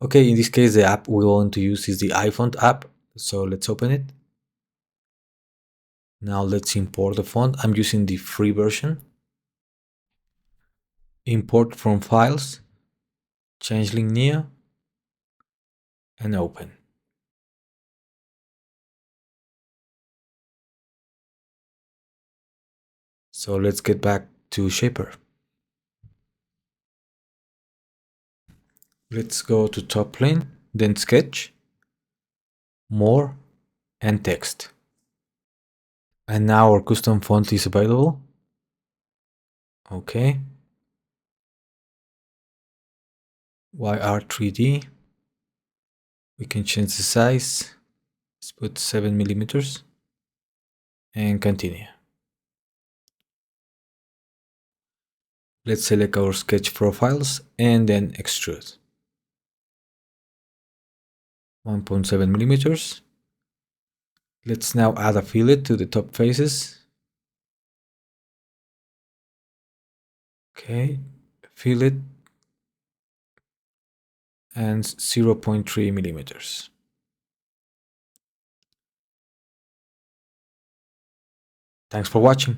Okay, in this case, the app we want to use is the iFont app. So let's open it. Now let's import the font. I'm using the free version. Import from files, changeling neo, and open. So let's get back to Shapr. Let's go to top plane, then sketch, more, and text. And now our custom font is available. Okay. YR3D. We can change the size. Let's put 7 millimeters and continue. Let's select our sketch profiles and then extrude. 1.7 millimeters. Let's now add a fillet to the top faces. Okay, fillet and 0.3 millimeters. Thanks for watching.